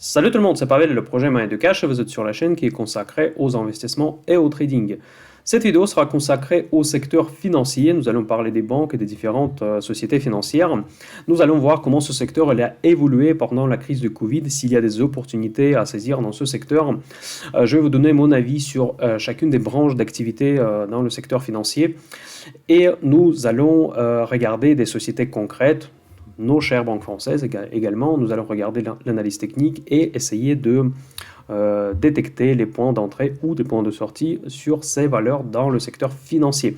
Salut tout le monde, c'est Pavel, le projet Mind de Cash, et vous êtes sur la chaîne qui est consacrée aux investissements et au trading. Cette vidéo sera consacrée au secteur financier. Nous allons parler des banques et des différentes sociétés financières. Nous allons voir comment ce secteur a évolué pendant la crise du Covid, s'il y a des opportunités à saisir dans ce secteur. Je vais vous donner mon avis sur chacune des branches d'activité dans le secteur financier. Et nous allons regarder des sociétés concrètes, nos chères banques françaises également. Nous allons regarder l'analyse technique et essayer de détecter les points d'entrée ou des points de sortie sur ces valeurs dans le secteur financier.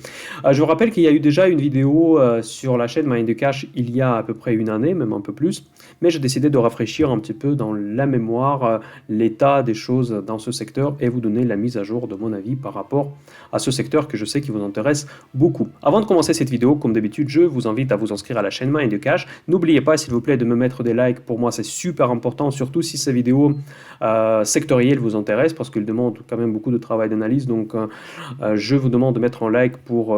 Je vous rappelle qu'il y a eu déjà une vidéo sur la chaîne Mind the Cash il y a à peu près une année, même un peu plus, mais j'ai décidé de rafraîchir un petit peu dans la mémoire l'état des choses dans ce secteur et vous donner la mise à jour de mon avis par rapport à ce secteur que je sais qui vous intéresse beaucoup. Avant de commencer cette vidéo, comme d'habitude, je vous invite à vous inscrire à la chaîne Mind the Cash. N'oubliez pas, s'il vous plaît, de me mettre des likes. Pour moi, c'est super important, surtout si ces vidéos sectorielles vous intéressent, parce qu'elles demandent quand même beaucoup de travail d'analyse. Donc, je vous demande de mettre un like pour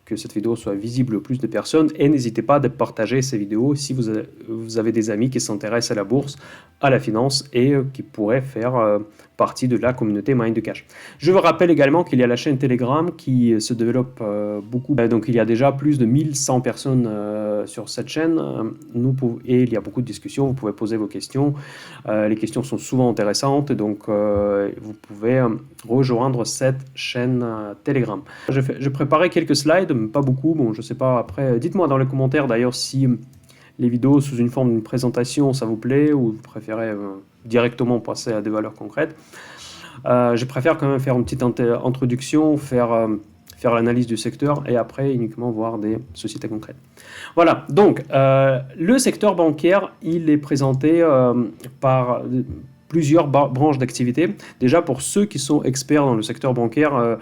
que cette vidéo soit visible au plus de personnes, et n'hésitez pas à partager ces vidéos si vous avez des amis qui s'intéressent à la bourse, à la finance et qui pourraient faire partie de la communauté Mind the Cash. Je vous rappelle également qu'il y a la chaîne Telegram qui se développe beaucoup, donc il y a déjà plus de 1100 personnes sur cette chaîne, et il y a beaucoup de discussions, vous pouvez poser vos questions, les questions sont souvent intéressantes, donc vous pouvez rejoindre cette chaîne Telegram. Je préparais quelques slides, mais pas beaucoup, bon je sais pas, après dites-moi dans les commentaires d'ailleurs si les vidéos sous une forme d'une présentation ça vous plaît ou vous préférez directement passer à des valeurs concrètes. Je préfère quand même faire une petite introduction, faire l'analyse du secteur et après uniquement voir des sociétés concrètes. Voilà, donc le secteur bancaire, il est présenté par plusieurs branches d'activité. Déjà, pour ceux qui sont experts dans le secteur bancaire,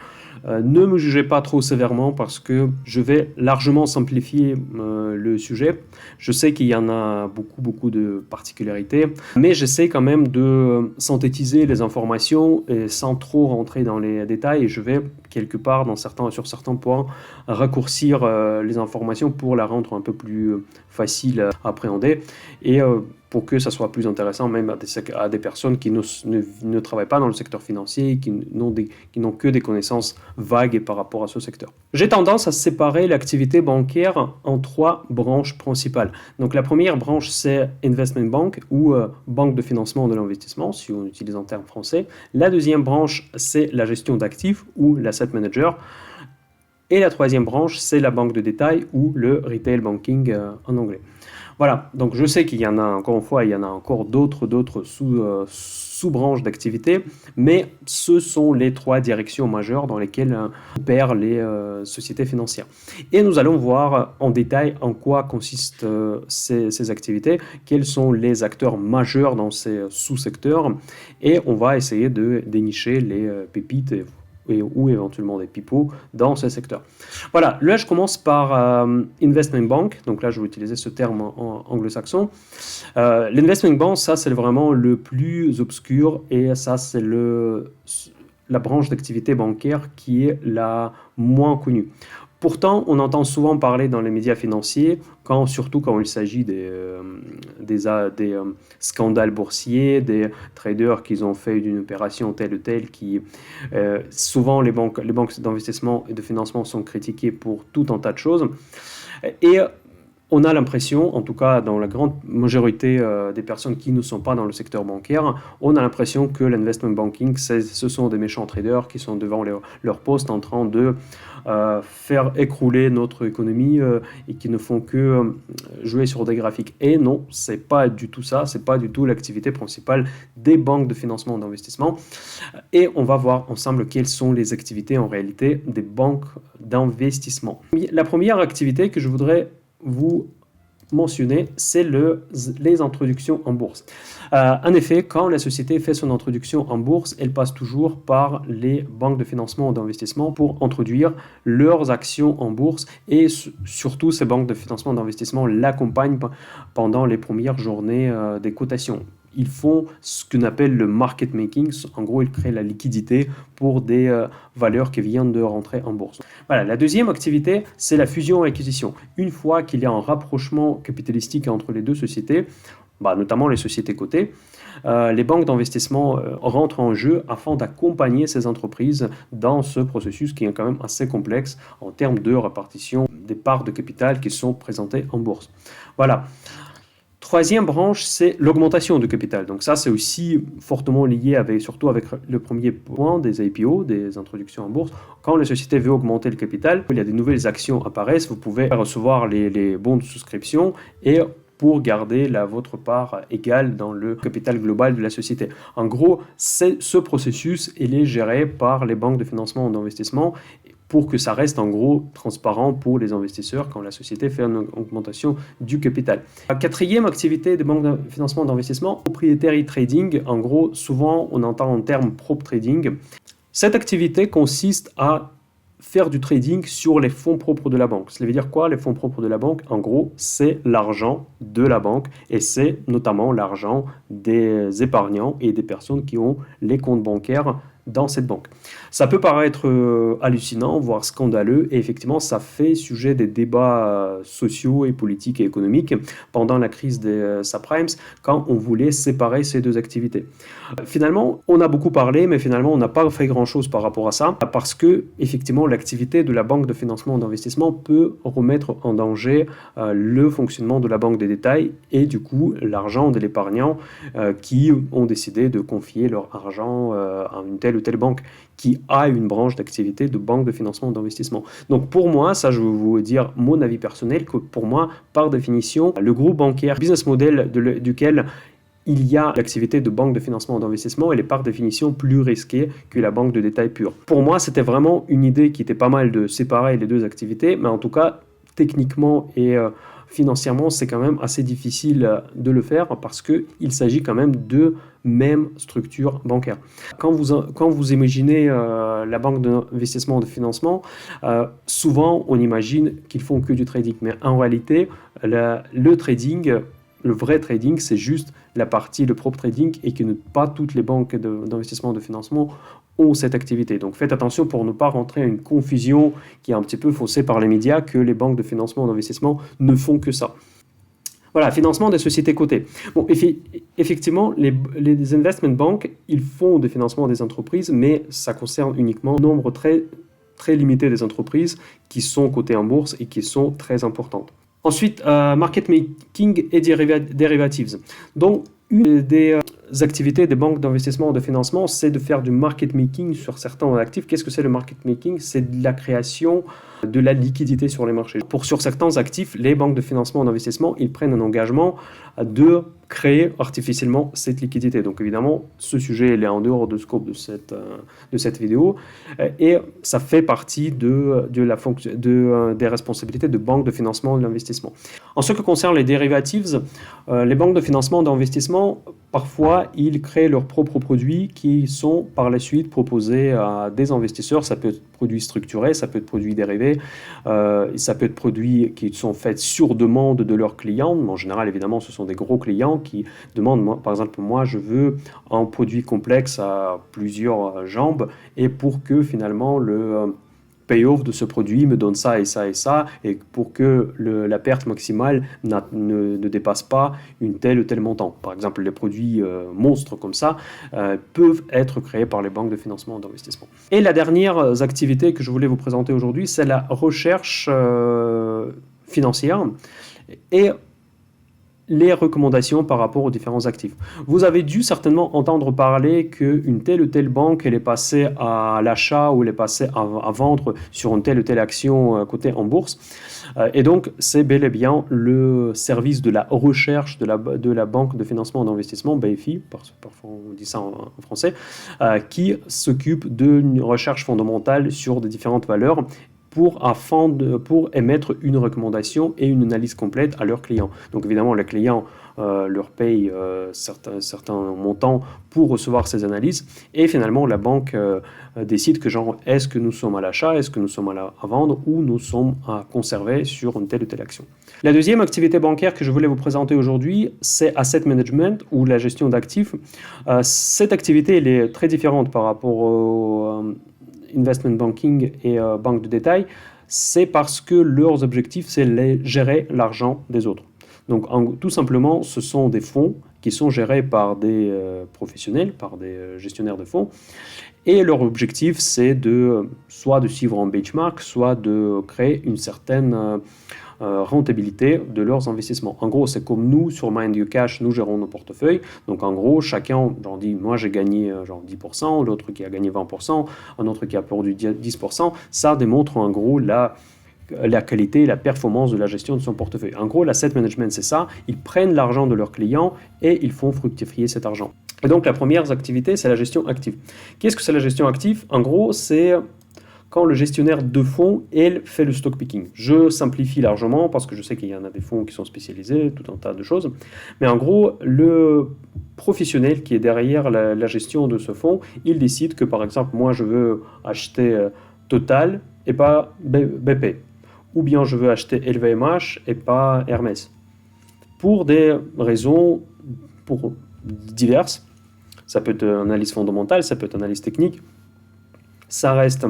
ne me jugez pas trop sévèrement parce que je vais largement simplifier le sujet. Je sais qu'il y en a beaucoup de particularités, mais j'essaie quand même de synthétiser les informations et sans trop rentrer dans les détails. Et je vais quelque part, sur certains points, raccourcir les informations pour la rendre un peu plus facile à appréhender et pour que ça soit plus intéressant même à des personnes qui ne travaillent pas dans le secteur financier, qui n'ont que des connaissances vagues par rapport à ce secteur. J'ai tendance à séparer l'activité bancaire en trois branches principales. Donc la première branche, c'est Investment Bank ou banque de financement de l'investissement, si on utilise un terme français. La deuxième branche, c'est la gestion d'actifs ou l'asset manager. Et la troisième branche, c'est la banque de détail ou le retail banking en anglais. Voilà, donc je sais qu'il y en a encore une fois, il y en a encore d'autres sous-branches d'activité, mais ce sont les trois directions majeures dans lesquelles opèrent les sociétés financières. Et nous allons voir en détail en quoi consistent ces activités, quels sont les acteurs majeurs dans ces sous-secteurs, et on va essayer de dénicher les pépites ou éventuellement des pipeaux dans ce secteur. Voilà, là je commence par Investment Bank, donc là je vais utiliser ce terme en anglo-saxon. L'Investment Bank, ça c'est vraiment le plus obscur et ça c'est la branche d'activité bancaire qui est la moins connue. Pourtant, on entend souvent parler dans les médias financiers, surtout quand il s'agit des scandales boursiers, des traders qui ont fait d'une opération telle ou telle, souvent les banques d'investissement et de financement sont critiquées pour tout un tas de choses. Et on a l'impression, en tout cas dans la grande majorité des personnes qui ne sont pas dans le secteur bancaire, on a l'impression que l'investment banking, ce sont des méchants traders qui sont devant leur poste en train de faire écrouler notre économie et qui ne font que jouer sur des graphiques. Et non, c'est pas du tout ça, c'est pas du tout l'activité principale des banques de financement d'investissement. Et on va voir ensemble quelles sont les activités en réalité des banques d'investissement. La première activité que je voudrais vous mentionner, c'est les introductions en bourse. En effet, quand la société fait son introduction en bourse, elle passe toujours par les banques de financement ou d'investissement pour introduire leurs actions en bourse et surtout ces banques de financement d'investissement l'accompagnent pendant les premières journées des cotations. Ils font ce qu'on appelle le market making. En gros, ils créent la liquidité pour des valeurs qui viennent de rentrer en bourse. Voilà. La deuxième activité, c'est la fusion et acquisition. Une fois qu'il y a un rapprochement capitalistique entre les deux sociétés, notamment les sociétés cotées, les banques d'investissement rentrent en jeu afin d'accompagner ces entreprises dans ce processus qui est quand même assez complexe en termes de répartition des parts de capital qui sont présentées en bourse. Voilà. Troisième branche, c'est l'augmentation du capital. Donc ça, c'est aussi fortement lié surtout avec le premier point des IPO, des introductions en bourse. Quand la société veut augmenter le capital, il y a des nouvelles actions apparaissent, vous pouvez recevoir les bons de souscription et pour garder votre part égale dans le capital global de la société. En gros, ce processus il est géré par les banques de financement d'investissement pour que ça reste en gros transparent pour les investisseurs quand la société fait une augmentation du capital. La quatrième activité des banques de financement d'investissement, proprietary trading. En gros, souvent on entend en termes prop trading. Cette activité consiste à faire du trading sur les fonds propres de la banque. Ça veut dire quoi, les fonds propres de la banque? En gros, c'est l'argent de la banque et c'est notamment l'argent des épargnants et des personnes qui ont les comptes bancaires dans cette banque. Ça peut paraître hallucinant, voire scandaleux, et effectivement, ça fait sujet des débats sociaux et politiques et économiques pendant la crise des subprimes, quand on voulait séparer ces deux activités. Finalement, on a beaucoup parlé, mais finalement, on n'a pas fait grand-chose par rapport à ça, parce que, effectivement, l'activité de la banque de financement d'investissement peut remettre en danger le fonctionnement de la banque des détails et du coup, l'argent de l'épargnant qui ont décidé de confier leur argent à une telle ou telle banque qui a une branche d'activité de banque de financement d'investissement. Donc pour moi, ça je vais vous dire mon avis personnel, que pour moi, par définition, le groupe bancaire, business model duquel il y a l'activité de banque de financement d'investissement, elle est par définition plus risquée que la banque de détail pure. Pour moi, c'était vraiment une idée qui était pas mal de séparer les deux activités, mais en tout cas, techniquement et financièrement, c'est quand même assez difficile de le faire parce qu'il s'agit quand même de même structure bancaire. Quand vous imaginez la banque d'investissement de financement, souvent on imagine qu'ils font que du trading, mais en réalité, le trading, le vrai trading, c'est juste la partie, le propre trading, et que pas toutes les banques d'investissement de financement ont cette activité. Donc faites attention pour ne pas rentrer à une confusion qui est un petit peu faussée par les médias, que les banques de financement d'investissement ne font que ça. Voilà, financement des sociétés cotées. Bon, effectivement, les investment banks, ils font des financements des entreprises, mais ça concerne uniquement un nombre très, très limité des entreprises qui sont cotées en bourse et qui sont très importantes. Ensuite, market making et derivatives. Donc, une des activités des banques d'investissement et de financement, c'est de faire du market making sur certains actifs. Qu'est-ce que c'est le market making? C'est de la création de la liquidité sur les marchés. Sur certains actifs, les banques de financement et d'investissement, ils prennent un engagement de créer artificiellement cette liquidité. Donc évidemment, ce sujet il est en dehors du scope de cette vidéo et ça fait partie des responsabilités de banques de financement et d'investissement. En ce qui concerne les derivatives, les banques de financement et d'investissement, parfois, ils créent leurs propres produits qui sont par la suite proposés à des investisseurs. Ça peut être produits structurés, ça peut être produits dérivés, ça peut être produits qui sont faits sur demande de leurs clients. En général, évidemment, ce sont des gros clients qui demandent, par exemple, moi, je veux un produit complexe à plusieurs jambes et pour que finalement le payoff de ce produit me donne ça et ça et ça, et pour que la perte maximale ne dépasse pas une telle ou telle montant. Par exemple, les produits monstres comme ça peuvent être créés par les banques de financement d'investissement. Et la dernière activité que je voulais vous présenter aujourd'hui, c'est la recherche financière et les recommandations par rapport aux différents actifs. Vous avez dû certainement entendre parler qu'une telle ou telle banque elle est passée à l'achat ou elle est passée à vendre sur une telle ou telle action cotée en bourse. Et donc, c'est bel et bien le service de la recherche de la banque de financement d'investissement, BFI, parfois on dit ça en français, qui s'occupe d'une recherche fondamentale sur des différentes valeurs pour émettre une recommandation et une analyse complète à leurs clients. Donc évidemment, les clients leur payent certains montants pour recevoir ces analyses et finalement la banque décide que genre est-ce que nous sommes à l'achat, est-ce que nous sommes à vendre ou nous sommes à conserver sur une telle ou telle action. La deuxième activité bancaire que je voulais vous présenter aujourd'hui, c'est Asset Management ou la gestion d'actifs. Cette activité elle est très différente par rapport au investment banking et banque de détail, c'est parce que leurs objectifs, c'est gérer l'argent des autres. Donc tout simplement, ce sont des fonds qui sont gérés par des professionnels, par des gestionnaires de fonds. Et leur objectif, c'est soit de suivre un benchmark, soit de créer une certaine rentabilité de leurs investissements. En gros, c'est comme nous, sur MindYourCash, nous gérons nos portefeuilles. Donc en gros, chacun, j'en dis, moi j'ai gagné genre 10%, l'autre qui a gagné 20%, un autre qui a perdu 10%. Ça démontre en gros la qualité et la performance de la gestion de son portefeuille. En gros, l'asset management, c'est ça. Ils prennent l'argent de leurs clients et ils font fructifier cet argent. Et donc, la première activité, c'est la gestion active. Qu'est-ce que c'est la gestion active? En gros, c'est quand le gestionnaire de fonds, elle, fait le stock picking. Je simplifie largement parce que je sais qu'il y en a des fonds qui sont spécialisés, tout un tas de choses. Mais en gros, le professionnel qui est derrière la gestion de ce fonds, il décide que, par exemple, moi, je veux acheter Total et pas BP. Ou bien je veux acheter LVMH et pas Hermès. Pour des raisons diverses. Ça peut être analyse fondamentale, ça peut être analyse technique. Ça reste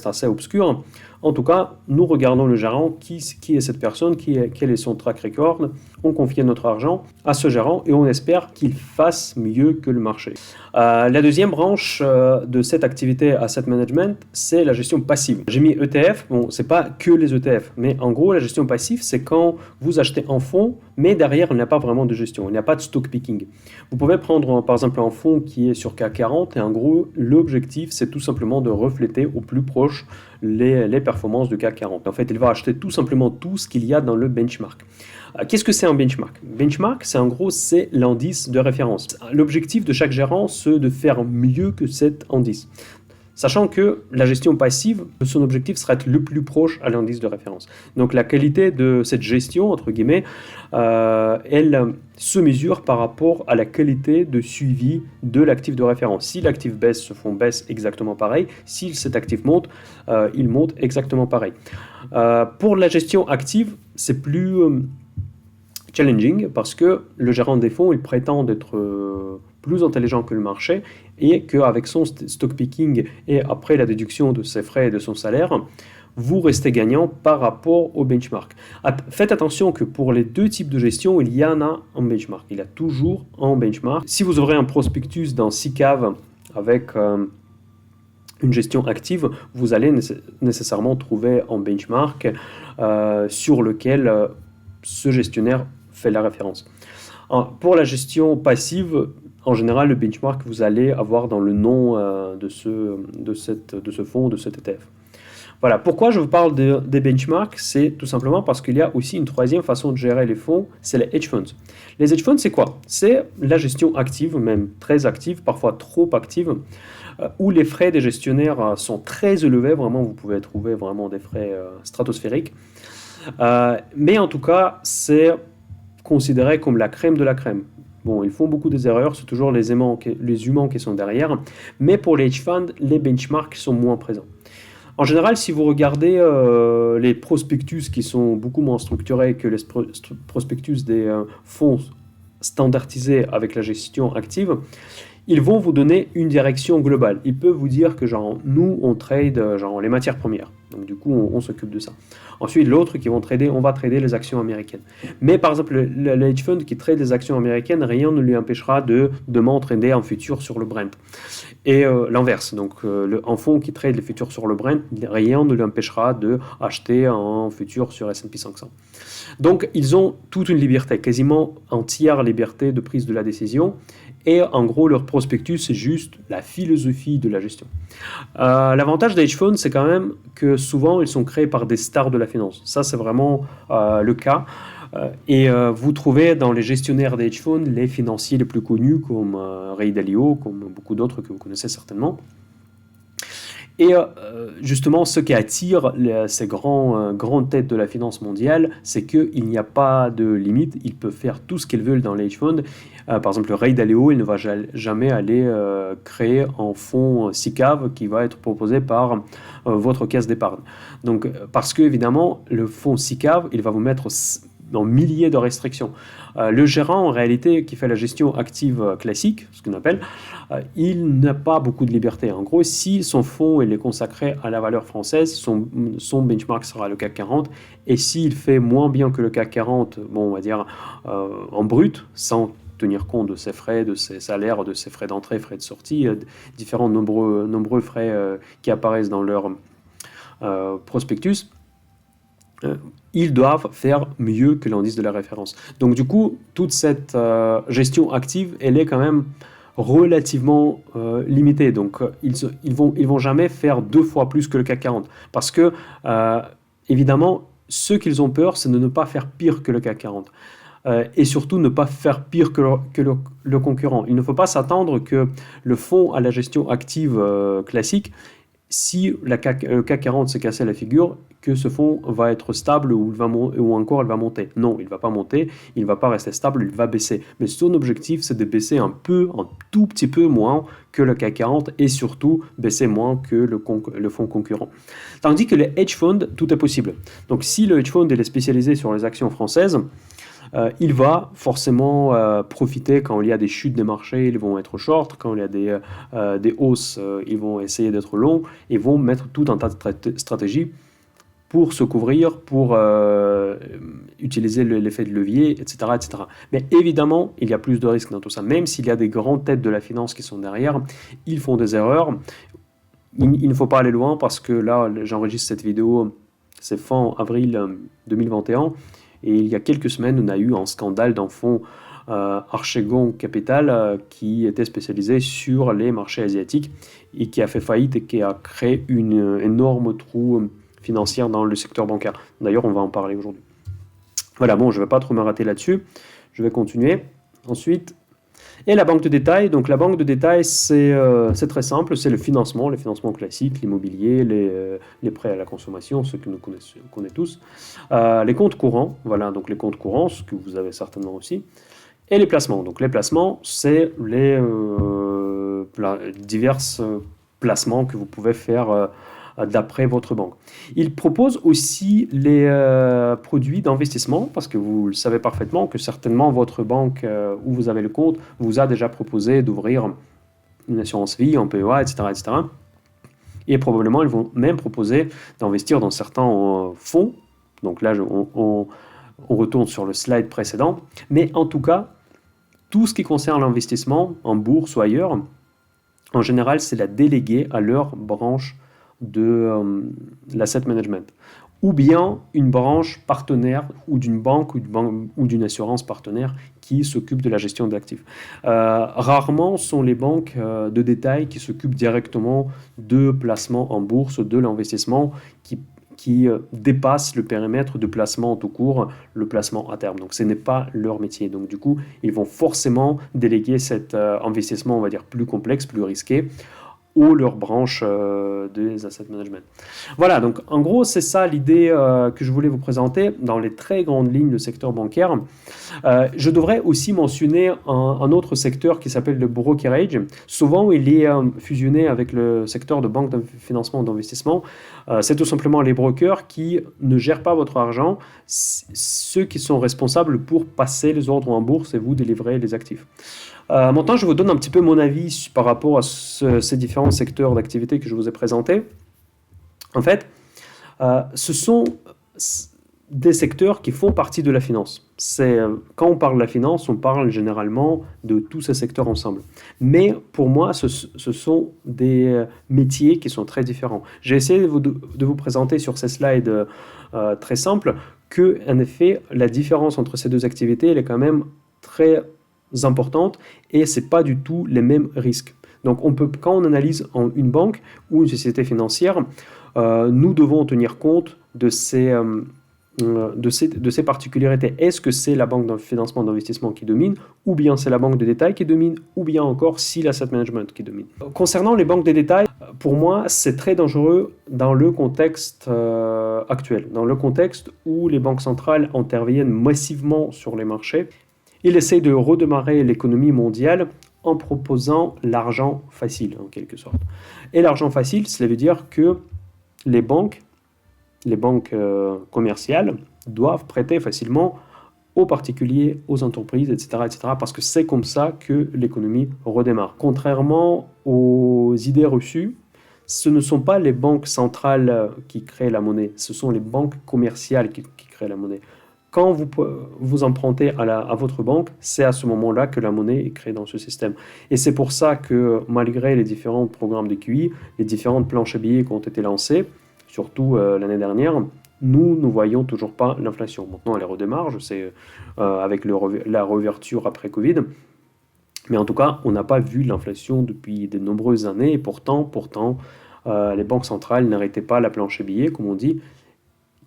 assez obscur. En tout cas, nous regardons le gérant, qui est cette personne, quel est son track record. On confie notre argent à ce gérant et on espère qu'il fasse mieux que le marché. La deuxième branche de cette activité asset management, c'est la gestion passive. J'ai mis ETF, bon, c'est pas que les ETF, mais en gros, la gestion passive, c'est quand vous achetez un fonds, mais derrière, il n'y a pas vraiment de gestion, il n'y a pas de stock picking. Vous pouvez prendre, par exemple, un fonds qui est sur CAC 40 et en gros, l'objectif, c'est tout simplement de refléter au plus proche les performances du CAC 40. En fait, il va acheter tout simplement tout ce qu'il y a dans le benchmark. Qu'est-ce que c'est un benchmark? Benchmark, c'est en gros, c'est l'indice de référence. L'objectif de chaque gérant, c'est de faire mieux que cet indice. Sachant que la gestion passive, son objectif sera être le plus proche à l'indice de référence. Donc la qualité de cette gestion, entre guillemets, elle se mesure par rapport à la qualité de suivi de l'actif de référence. Si l'actif baisse, ce fonds baisse exactement pareil. Si cet actif monte, il monte exactement pareil. Pour la gestion active, c'est plus challenging parce que le gérant des fonds, il prétend être plus intelligent que le marché et qu'avec son stock picking et après la déduction de ses frais et de son salaire, vous restez gagnant par rapport au benchmark. Faites attention que pour les deux types de gestion, il y en a un benchmark. Il y a toujours un benchmark. Si vous ouvrez un prospectus dans SICAV avec une gestion active, vous allez nécessairement trouver un benchmark sur lequel ce gestionnaire fait la référence. Pour la gestion passive, en général, le benchmark que vous allez avoir dans le nom de ce fonds, de cet ETF. Voilà, pourquoi je vous parle des benchmarks, c'est tout simplement parce qu'il y a aussi une troisième façon de gérer les fonds, c'est les hedge funds. Les hedge funds, c'est quoi? C'est la gestion active, même très active, parfois trop active, où les frais des gestionnaires sont très élevés, vraiment, vous pouvez trouver vraiment des frais stratosphériques. Mais en tout cas, c'est considéré comme la crème de la crème. Bon, ils font beaucoup des erreurs, c'est toujours les humains qui sont derrière, mais pour les hedge funds, les benchmarks sont moins présents. En général, si vous regardez les prospectus qui sont beaucoup moins structurés que les prospectus des fonds standardisés avec la gestion active, ils vont vous donner une direction globale. Ils peuvent vous dire que genre, nous, on trade genre, les matières premières. Donc du coup, on s'occupe de ça. Ensuite, l'autre qui vont trader, on va trader les actions américaines. Mais par exemple, le hedge fund qui trade les actions américaines, rien ne lui empêchera de demain trader en futur sur le Brent. Et l'inverse, donc un fonds qui trade les futurs sur le Brent, rien ne lui empêchera d'acheter en futur sur S&P 500. Donc, ils ont toute une liberté, quasiment entière liberté de prise de la décision. Et en gros, leur prospectus, c'est juste la philosophie de la gestion. L'avantage des hedge funds, c'est quand même que souvent, ils sont créés par des stars de la finance. Ça, c'est vraiment le cas. Et vous trouvez dans les gestionnaires des hedge funds les financiers les plus connus comme Ray Dalio, comme beaucoup d'autres que vous connaissez certainement. Et justement, ce qui attire ces grandes têtes de la finance mondiale, c'est qu'il n'y a pas de limite. Ils peuvent faire tout ce qu'ils veulent dans les hedge funds. Par exemple, Ray Dalio, il ne va jamais aller créer un fonds SICAV qui va être proposé par votre caisse d'épargne. Donc, parce que évidemment, le fonds SICAV, il va vous mettre dans milliers de restrictions. Le gérant, en réalité, qui fait la gestion active classique, ce qu'on appelle, il n'a pas beaucoup de liberté. En gros, si son fonds il est consacré à la valeur française, son benchmark sera le CAC 40, et s'il fait moins bien que le CAC 40, bon, on va dire en brut, sans tenir compte de ses frais, de ses salaires, de ses frais d'entrée, frais de sortie, différents nombreux frais qui apparaissent dans leur prospectus, ils doivent faire mieux que l'indice de la référence. Donc du coup, toute cette gestion active, elle est quand même relativement limitée. Donc ils vont jamais faire 2 fois plus que le CAC 40. Parce que, évidemment, ce qu'ils ont peur, c'est de ne pas faire pire que le CAC 40. Et surtout ne pas faire pire que le concurrent. Il ne faut pas s'attendre que le fonds à la gestion active classique, si le CAC 40 s'est cassé la figure, que ce fonds va être stable ou encore il va monter. Non, il ne va pas monter, il ne va pas rester stable, il va baisser. Mais son objectif, c'est de baisser un tout petit peu moins que le CAC 40 et surtout baisser moins que le fonds concurrent. Tandis que les hedge funds, tout est possible. Donc si le hedge fund est spécialisé sur les actions françaises, il va forcément profiter quand il y a des chutes des marchés, ils vont être short, quand il y a des hausses, ils vont essayer d'être longs, et vont mettre tout un tas de stratégies pour se couvrir, pour utiliser l'effet de levier, etc., etc. Mais évidemment, il y a plus de risques dans tout ça. Même s'il y a des grandes têtes de la finance qui sont derrière, ils font des erreurs. Il ne faut pas aller loin parce que là, j'enregistre cette vidéo, c'est fin avril 2021, et il y a quelques semaines, on a eu un scandale d'un fonds Archegos Capital qui était spécialisé sur les marchés asiatiques et qui a fait faillite et qui a créé une énorme trou financière dans le secteur bancaire. D'ailleurs, on va en parler aujourd'hui. Voilà, bon, je ne vais pas trop me rater là-dessus. Je vais continuer. Ensuite, et la banque de détail. Donc la banque de détail, c'est très simple, c'est le financement classique, l'immobilier, les prêts à la consommation, ceux que nous connaissons tous, les comptes courants, voilà, donc les comptes courants, ce que vous avez certainement aussi, et les placements. Donc les placements, c'est les divers placements que vous pouvez faire d'après votre banque. Il propose aussi les produits d'investissement, parce que vous le savez parfaitement que certainement votre banque où vous avez le compte vous a déjà proposé d'ouvrir une assurance vie, un PEA, etc., etc. Et probablement, ils vont même proposer d'investir dans certains fonds. Donc là, on retourne sur le slide précédent. Mais en tout cas, tout ce qui concerne l'investissement en bourse ou ailleurs, en général, c'est la déléguer à leur branche de l'asset management, ou bien une branche partenaire ou d'une banque ou d'une assurance partenaire qui s'occupe de la gestion d'actifs. Rarement sont les banques de détail qui s'occupent directement de placement en bourse, de l'investissement qui dépasse le périmètre de placement tout court, le placement à terme. Donc ce n'est pas leur métier. Donc du coup, ils vont forcément déléguer cet investissement, on va dire, plus complexe, plus risqué, ou leur branche des asset management. Voilà, donc en gros, c'est ça l'idée que je voulais vous présenter dans les très grandes lignes du secteur bancaire. Je devrais aussi mentionner un autre secteur qui s'appelle le brokerage. Souvent, il est fusionné avec le secteur de banque de financement d'investissement. C'est tout simplement les brokers qui ne gèrent pas votre argent, ceux qui sont responsables pour passer les ordres en bourse et vous délivrer les actifs. Maintenant, je vous donne un petit peu mon avis par rapport à ces différents secteurs d'activité que je vous ai présentés. En fait, ce sont des secteurs qui font partie de la finance. Quand on parle de la finance, on parle généralement de tous ces secteurs ensemble. Mais pour moi, ce sont des métiers qui sont très différents. J'ai essayé de vous présenter sur ces slides très simples que, en effet, la différence entre ces deux activités, elle est quand même très importante et c'est pas du tout les mêmes risques. Donc quand on analyse une banque ou une société financière, nous devons tenir compte de ces particularités. Est-ce que c'est la banque de financement d'investissement qui domine, ou bien c'est la banque de détail qui domine, ou bien encore si l'asset management qui domine. Concernant les banques de détail, pour moi, c'est très dangereux dans le contexte actuel, dans le contexte où les banques centrales interviennent massivement sur les marchés. Il essaie de redémarrer l'économie mondiale en proposant l'argent facile, en quelque sorte. Et l'argent facile, cela veut dire que les banques commerciales doivent prêter facilement aux particuliers, aux entreprises, etc., etc., parce que c'est comme ça que l'économie redémarre. Contrairement aux idées reçues, ce ne sont pas les banques centrales qui créent la monnaie, ce sont les banques commerciales qui créent la monnaie. Quand vous empruntez à votre banque, c'est à ce moment-là que la monnaie est créée dans ce système. Et c'est pour ça que malgré les différents programmes de QI, les différentes planches à billets qui ont été lancées, surtout l'année dernière, nous ne voyons toujours pas l'inflation. Maintenant, elle redémarre, je sais, avec la réouverture après Covid. Mais en tout cas, on n'a pas vu l'inflation depuis de nombreuses années. Et pourtant, les banques centrales n'arrêtaient pas la planche à billets, comme on dit,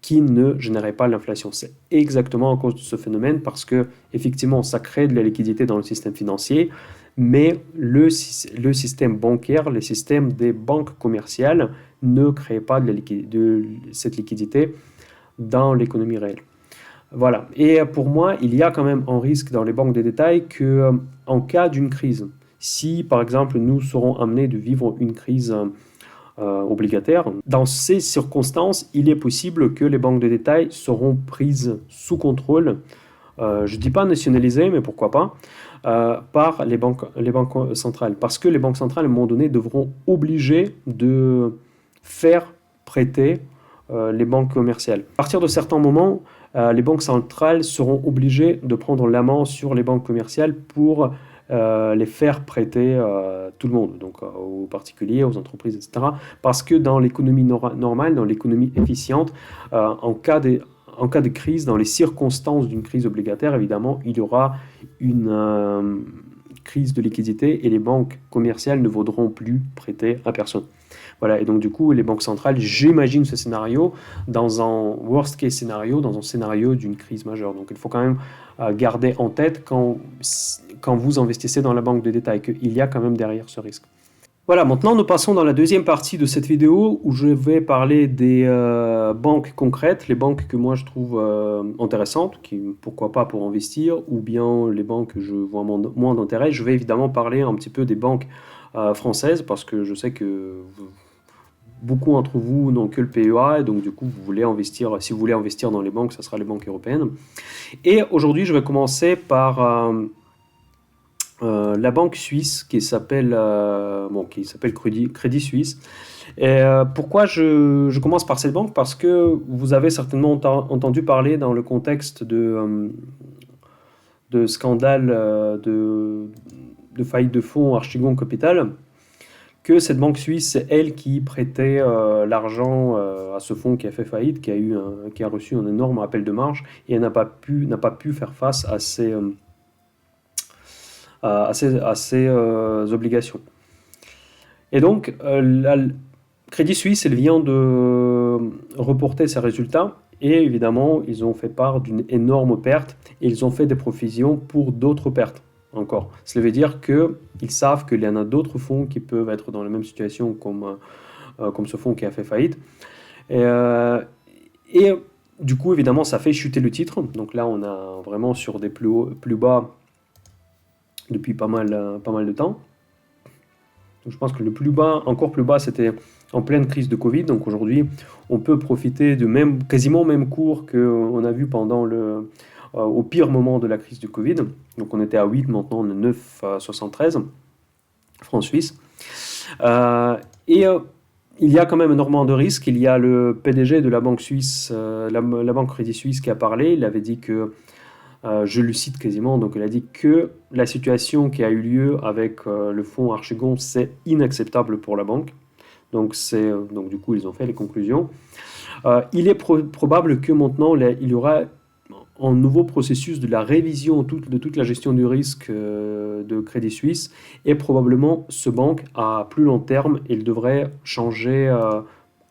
qui ne générait pas l'inflation. C'est exactement à cause de ce phénomène parce que, effectivement, ça crée de la liquidité dans le système financier, mais le système bancaire, le système des banques commerciales ne crée pas de cette liquidité dans l'économie réelle. Voilà. Et pour moi, il y a quand même un risque dans les banques de détail que, en cas d'une crise, si par exemple nous serons amenés de vivre une crise obligataire, dans ces circonstances, il est possible que les banques de détail seront prises sous contrôle, je ne dis pas nationalisées, mais pourquoi pas, par les banques centrales. Parce que les banques centrales, à un moment donné, devront obliger de faire prêter les banques commerciales. À partir de certains moments, les banques centrales seront obligées de prendre la main sur les banques commerciales pour les faire prêter tout le monde, donc aux particuliers, aux entreprises, etc. Parce que dans l'économie normale, dans l'économie efficiente, en cas de crise, dans les circonstances d'une crise obligataire, évidemment, il y aura une crise de liquidité et les banques commerciales ne voudront plus prêter à personne. Voilà, et donc du coup, les banques centrales, j'imagine ce scénario dans un worst case scénario, dans un scénario d'une crise majeure. Donc il faut quand même garder en tête quand vous investissez dans la banque de détail qu'il y a quand même derrière ce risque. Voilà, maintenant nous passons dans la deuxième partie de cette vidéo où je vais parler des banques concrètes, les banques que moi je trouve intéressantes, pourquoi pas pour investir, ou bien les banques que je vois moins d'intérêt. Je vais évidemment parler un petit peu des banques françaises parce que je sais que beaucoup d'entre vous n'ont que le PEA et donc du coup vous voulez investir, si vous voulez investir dans les banques, ça sera les banques européennes. Et aujourd'hui je vais commencer par la banque suisse qui s'appelle Crédit Suisse. Et pourquoi je commence par cette banque? Parce que vous avez certainement entendu parler dans le contexte de scandale de faillite de fonds Archegos Capital, que cette banque suisse, c'est elle qui prêtait l'argent à ce fonds qui a fait faillite, qui a reçu un énorme appel de marge et elle n'a pas pu faire face à ses obligations. Et donc, Crédit Suisse, elle vient de reporter ses résultats et évidemment, ils ont fait part d'une énorme perte et ils ont fait des provisions pour d'autres pertes encore. Cela veut dire qu'ils savent qu'il y en a d'autres fonds qui peuvent être dans la même situation comme ce fonds qui a fait faillite. Et du coup, évidemment, ça fait chuter le titre. Donc là, on a vraiment sur des plus bas depuis pas mal de temps. Donc je pense que le plus bas, encore plus bas, c'était en pleine crise de Covid. Donc aujourd'hui, on peut profiter de quasiment le même cours qu'on a vu pendant au pire moment de la crise du Covid. Donc on était à 8, maintenant on est 9,73 francs suisses. Il y a quand même énormément de risques. Il y a le PDG de la banque suisse, la banque Crédit Suisse qui a parlé. Il avait dit que, je le cite quasiment, donc il a dit que la situation qui a eu lieu avec le fonds Archegos, c'est inacceptable pour la banque. Donc du coup, ils ont fait les conclusions. Il est probable que maintenant, il y aura un nouveau processus de la révision de toute la gestion du risque de Crédit Suisse et probablement ce banque à plus long terme, il devrait changer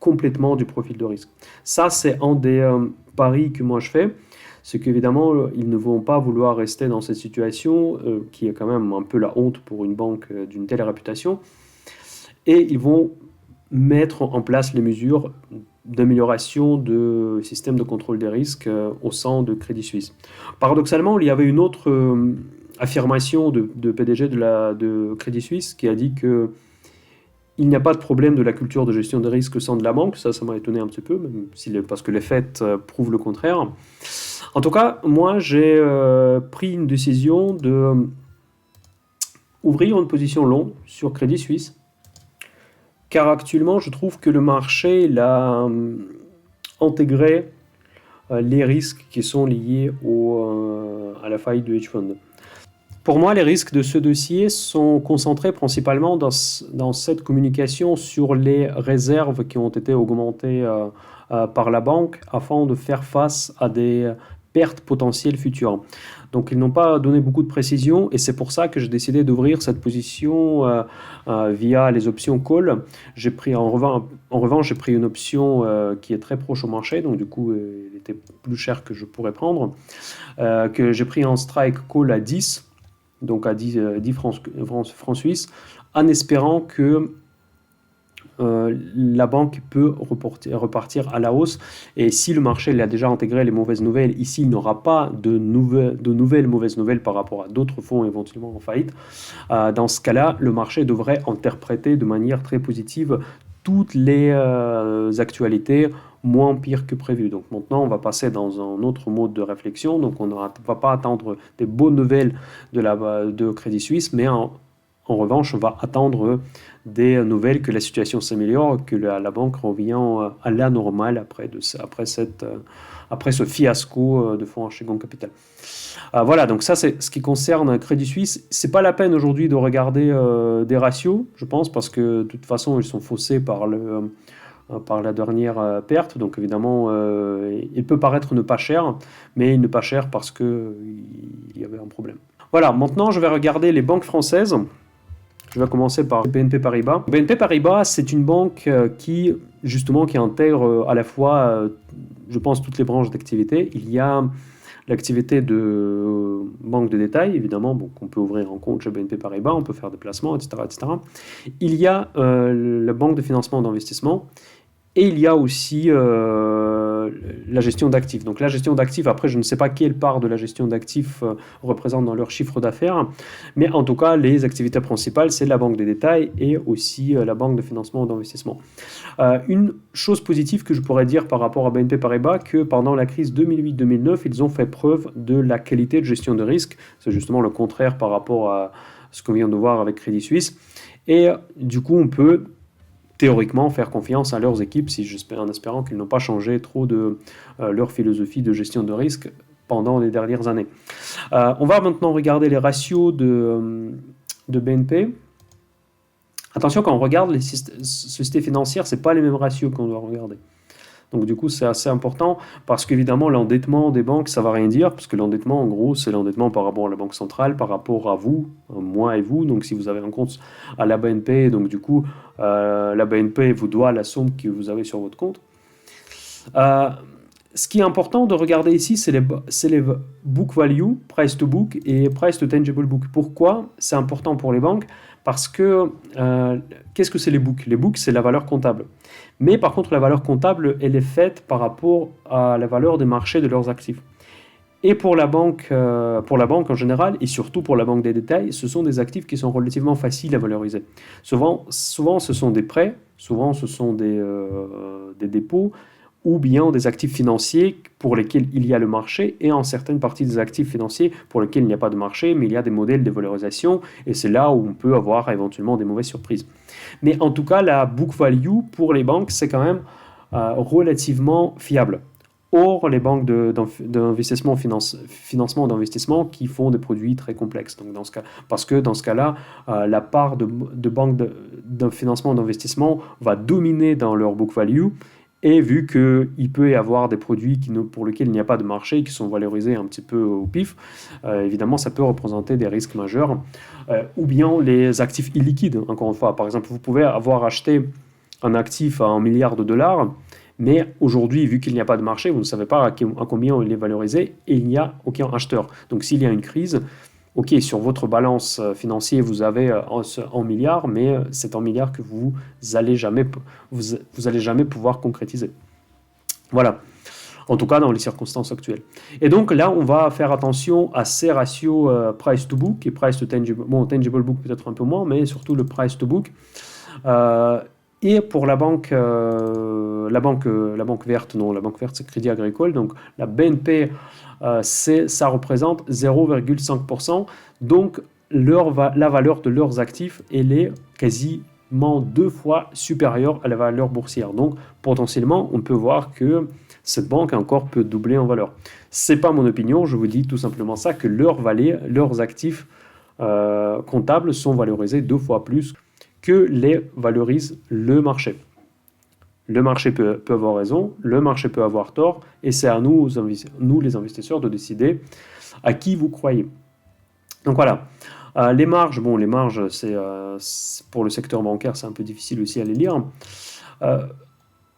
complètement du profil de risque. Ça, c'est un des paris que moi je fais, c'est qu'évidemment, ils ne vont pas vouloir rester dans cette situation qui est quand même un peu la honte pour une banque d'une telle réputation et ils vont mettre en place les mesures d'amélioration du système de contrôle des risques au sein de Crédit Suisse. Paradoxalement, il y avait une autre affirmation de PDG de Crédit Suisse qui a dit que il n'y a pas de problème de la culture de gestion des risques au sein de la banque. Ça m'a étonné un petit peu, parce que les faits prouvent le contraire. En tout cas, moi, j'ai pris une décision de ouvrir une position long sur Crédit Suisse, car actuellement, je trouve que le marché il a intégré les risques qui sont liés à la faillite du hedge fund. Pour moi, les risques de ce dossier sont concentrés principalement dans cette communication sur les réserves qui ont été augmentées par la banque afin de faire face à des pertes potentielles futures. Donc ils n'ont pas donné beaucoup de précision et c'est pour ça que j'ai décidé d'ouvrir cette position via les options call. En revanche, j'ai pris une option qui est très proche au marché, donc du coup il était plus cher que je pourrais prendre, que j'ai pris en strike call à 10, donc à 10 francs suisses, en espérant que la banque peut repartir à la hausse. Et si le marché a déjà intégré les mauvaises nouvelles, ici il n'aura pas de nouvelles mauvaises nouvelles par rapport à d'autres fonds éventuellement en faillite, dans ce cas-là, le marché devrait interpréter de manière très positive toutes les actualités moins pires que prévu. Donc maintenant, on va passer dans un autre mode de réflexion. Donc on ne va pas attendre des bonnes nouvelles de Crédit Suisse, mais en revanche, on va attendre des nouvelles que la situation s'améliore, que la banque revient à la normale après ce fiasco de fonds Archegos Capital. Voilà, donc ça c'est ce qui concerne Crédit Suisse. C'est pas la peine aujourd'hui de regarder des ratios, je pense, parce que de toute façon ils sont faussés par la dernière perte. Donc évidemment, il peut paraître ne pas cher, mais il n'est pas cher parce qu'il y avait un problème. Voilà, maintenant je vais regarder les banques françaises. Je vais commencer par BNP Paribas. BNP Paribas, c'est une banque qui intègre à la fois, je pense, toutes les branches d'activité. Il y a l'activité de banque de détail, évidemment, donc on peut ouvrir un compte chez BNP Paribas, on peut faire des placements, etc. etc. Il y a la banque de financement d'investissement. Et il y a aussi la gestion d'actifs. Donc la gestion d'actifs, après je ne sais pas quelle part de la gestion d'actifs représente dans leur chiffre d'affaires, mais en tout cas les activités principales c'est la banque des détails et aussi la banque de financement d'investissement. Une chose positive que je pourrais dire par rapport à BNP Paribas, que pendant la crise 2008-2009, ils ont fait preuve de la qualité de gestion de risque. C'est justement le contraire par rapport à ce qu'on vient de voir avec Crédit Suisse. Et du coup on peut théoriquement faire confiance à leurs équipes en espérant qu'ils n'ont pas changé trop de leur philosophie de gestion de risque pendant les dernières années. On va maintenant regarder les ratios de BNP. Attention, quand on regarde les sociétés financières, ce n'est pas les mêmes ratios qu'on doit regarder. Donc du coup, c'est assez important parce qu'évidemment, l'endettement des banques, ça ne va rien dire, parce que l'endettement, en gros, c'est l'endettement par rapport à la Banque centrale, par rapport à vous, moi et vous. Donc si vous avez un compte à la BNP, donc du coup, la BNP vous doit la somme que vous avez sur votre compte. Ce qui est important de regarder ici, c'est les book value, price to book et price to tangible book. Pourquoi c'est important pour les banques? Parce que, qu'est-ce que c'est les books? Les books, c'est la valeur comptable. Mais par contre, la valeur comptable, elle est faite par rapport à la valeur des marchés de leurs actifs. Et pour la banque en général, et surtout pour la banque des détails, ce sont des actifs qui sont relativement faciles à valoriser. Souvent ce sont des prêts, souvent ce sont des dépôts, ou bien des actifs financiers pour lesquels il y a le marché, et en certaines parties des actifs financiers pour lesquels il n'y a pas de marché, mais il y a des modèles de valorisation, et c'est là où on peut avoir éventuellement des mauvaises surprises. Mais en tout cas, la book value pour les banques, c'est quand même relativement fiable. Or, les banques d'investissement, financement d'investissement qui font des produits très complexes. Donc parce que dans ce cas-là, la part de banques de financement d'investissement va dominer dans leur book value. Et vu qu'il peut y avoir des produits pour lesquels il n'y a pas de marché, qui sont valorisés un petit peu au pif, évidemment, ça peut représenter des risques majeurs. Ou bien les actifs illiquides, encore une fois. Par exemple, vous pouvez avoir acheté un actif à $1 milliard, mais aujourd'hui, vu qu'il n'y a pas de marché, vous ne savez pas à combien il est valorisé et il n'y a aucun acheteur. Donc s'il y a une crise, ok, sur votre balance financière, vous avez un milliard, mais c'est un milliard que vous allez jamais pouvoir concrétiser. Voilà, en tout cas dans les circonstances actuelles. Et donc là, on va faire attention à ces ratios price to book et price to tangible. Bon, tangible book peut-être un peu moins, mais surtout le price to book. Et pour la banque verte, non, la banque verte c'est Crédit Agricole, donc la BNP ça représente 0,5%. Donc, la valeur de leurs actifs, elle est quasiment 2 fois supérieure à la valeur boursière. Donc, potentiellement, on peut voir que cette banque encore peut doubler en valeur. C'est pas mon opinion, je vous dis tout simplement ça, que leurs actifs comptables sont valorisés 2 fois plus que les valorise le marché. Le marché peut avoir raison, le marché peut avoir tort, et c'est à nous les investisseurs, de décider à qui vous croyez. Donc voilà. Les marges, c'est pour le secteur bancaire, c'est un peu difficile aussi à les lire.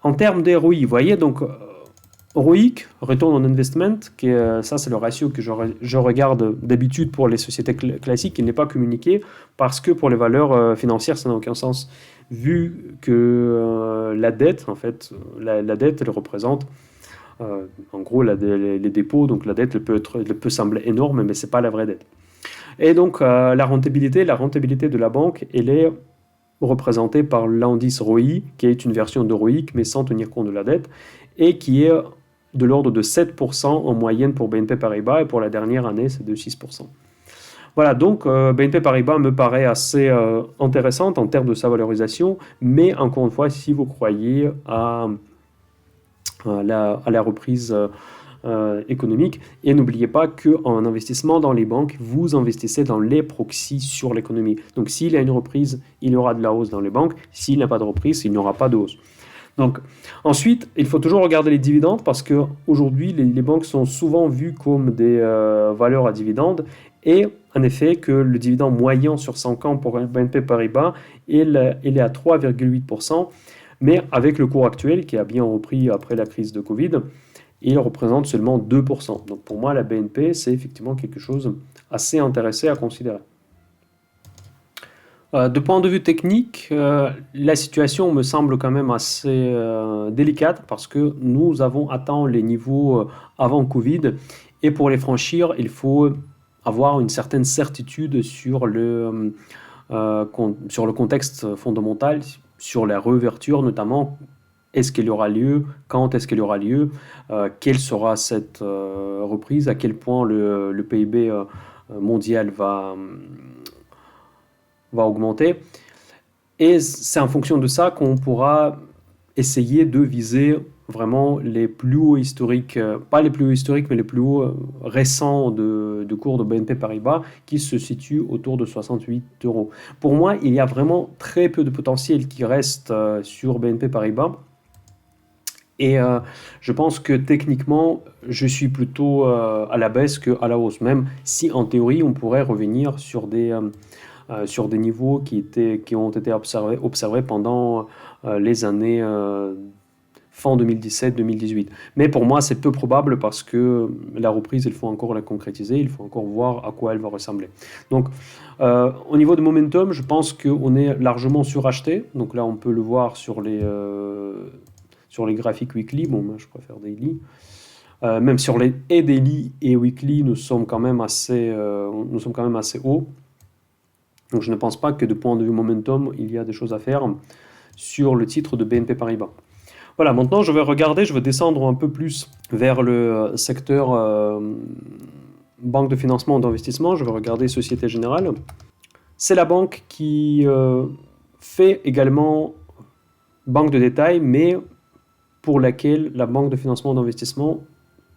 En termes des ROI, vous voyez, donc ROIC, Return on Investment, ça c'est le ratio que je regarde d'habitude pour les sociétés classiques, qui n'est pas communiqué, parce que pour les valeurs financières, ça n'a aucun sens, vu que la dette, en fait, la dette, elle représente en gros les dépôts, donc la dette, elle peut sembler énorme, mais ce n'est pas la vraie dette. Et donc la rentabilité de la banque, elle est représentée par l'indice ROI, qui est une version de ROIC, mais sans tenir compte de la dette, et qui est de l'ordre de 7% en moyenne pour BNP Paribas, et pour la dernière année, c'est de 6%. Voilà, donc BNP Paribas me paraît assez intéressante en termes de sa valorisation, mais encore une fois, si vous croyez à la reprise économique, et n'oubliez pas qu'en investissement dans les banques, vous investissez dans les proxys sur l'économie. Donc s'il y a une reprise, il y aura de la hausse dans les banques. S'il n'y a pas de reprise, il n'y aura pas de hausse. Donc, ensuite, il faut toujours regarder les dividendes, parce qu'aujourd'hui, les banques sont souvent vues comme des valeurs à dividendes, et en effet, que le dividende moyen sur 5 ans pour BNP Paribas, il est à 3,8%, mais avec le cours actuel, qui a bien repris après la crise de Covid, il représente seulement 2%. Donc pour moi, la BNP, c'est effectivement quelque chose assez intéressant à considérer. De point de vue technique, la situation me semble quand même assez délicate, parce que nous avons atteint les niveaux avant Covid, et pour les franchir, il faut avoir une certaine certitude sur le contexte fondamental, sur la réouverture notamment. Est-ce qu'elle aura lieu? Quand est-ce qu'elle aura lieu? Quelle sera cette reprise? À quel point le PIB mondial va augmenter? Et c'est en fonction de ça qu'on pourra essayer de viser vraiment les plus hauts historiques, pas les plus hauts historiques, mais les plus hauts récents de cours de BNP Paribas, qui se situent autour de 68 euros. Pour moi, il y a vraiment très peu de potentiel qui reste sur BNP Paribas. Et je pense que techniquement, je suis plutôt à la baisse qu'à la hausse, même si en théorie, on pourrait revenir sur des niveaux qui ont été observés pendant les années fin 2017-2018. Mais pour moi, c'est peu probable, parce que la reprise, il faut encore la concrétiser, il faut encore voir à quoi elle va ressembler. Donc, au niveau de momentum, je pense qu'on est largement suracheté. Donc là, on peut le voir sur les graphiques weekly. Bon, moi, je préfère daily. Même sur les daily et weekly, nous sommes quand même assez hauts. Donc je ne pense pas que de point de vue momentum, il y a des choses à faire sur le titre de BNP Paribas. Voilà, maintenant je vais descendre un peu plus vers le secteur banque de financement d'investissement. Je vais regarder Société Générale. C'est la banque qui fait également banque de détail, mais pour laquelle la banque de financement d'investissement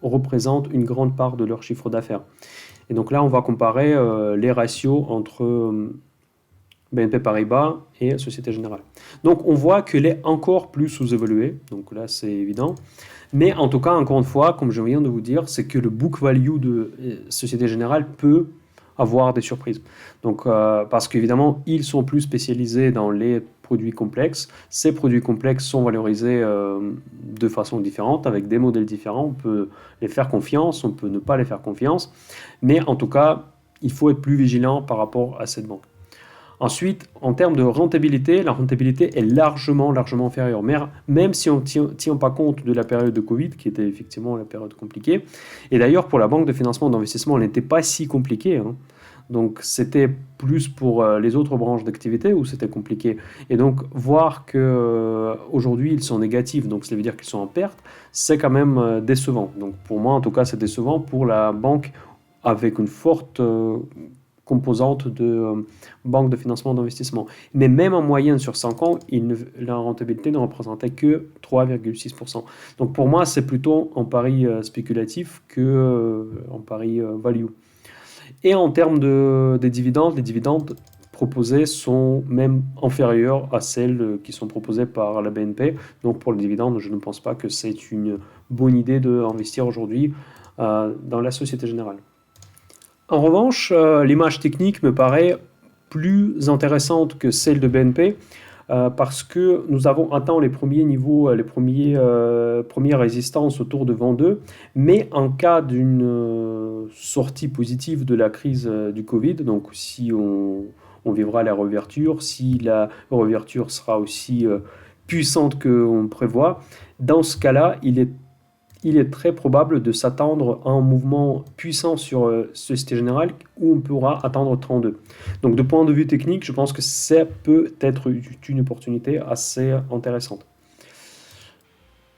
représente une grande part de leur chiffre d'affaires. Et donc là, on va comparer les ratios entre BNP Paribas et Société Générale. Donc on voit qu'elle est encore plus sous-évaluée, donc là c'est évident. Mais en tout cas, encore une fois, comme je viens de vous dire, c'est que le book value de Société Générale peut avoir des surprises. Donc, parce qu'évidemment, ils sont plus spécialisés dans les produits complexes. Ces produits complexes sont valorisés de façon différente, avec des modèles différents. On peut les faire confiance, on peut ne pas les faire confiance. Mais en tout cas, il faut être plus vigilant par rapport à cette banque. Ensuite, en termes de rentabilité, la rentabilité est largement inférieure. Mais même si on ne tient pas compte de la période de Covid, qui était effectivement la période compliquée, et d'ailleurs pour la banque de financement d'investissement, elle n'était pas si compliquée, hein. Donc c'était plus pour les autres branches d'activité où c'était compliqué. Et donc voir que aujourd'hui ils sont négatifs, donc ça veut dire qu'ils sont en perte, c'est quand même décevant. Donc pour moi en tout cas c'est décevant pour la banque avec une forte composante de banque de financement d'investissement. Mais même en moyenne sur 5 ans, la rentabilité ne représentait que 3,6%. Donc pour moi, c'est plutôt un pari spéculatif que un pari value. Et en termes des dividendes, les dividendes proposés sont même inférieurs à celles qui sont proposées par la BNP. Donc pour les dividendes, je ne pense pas que c'est une bonne idée d'investir aujourd'hui dans la Société Générale. En revanche, l'image technique me paraît plus intéressante que celle de BNP parce que nous avons atteint les premiers niveaux, premières résistances autour de 22, mais en cas d'une sortie positive de la crise du Covid, donc si on vivra la réouverture, si la réouverture sera aussi puissante qu'on prévoit, dans ce cas-là, il est très probable de s'attendre à un mouvement puissant sur Société Générale où on pourra atteindre 32. Donc de point de vue technique, je pense que ça peut être une opportunité assez intéressante.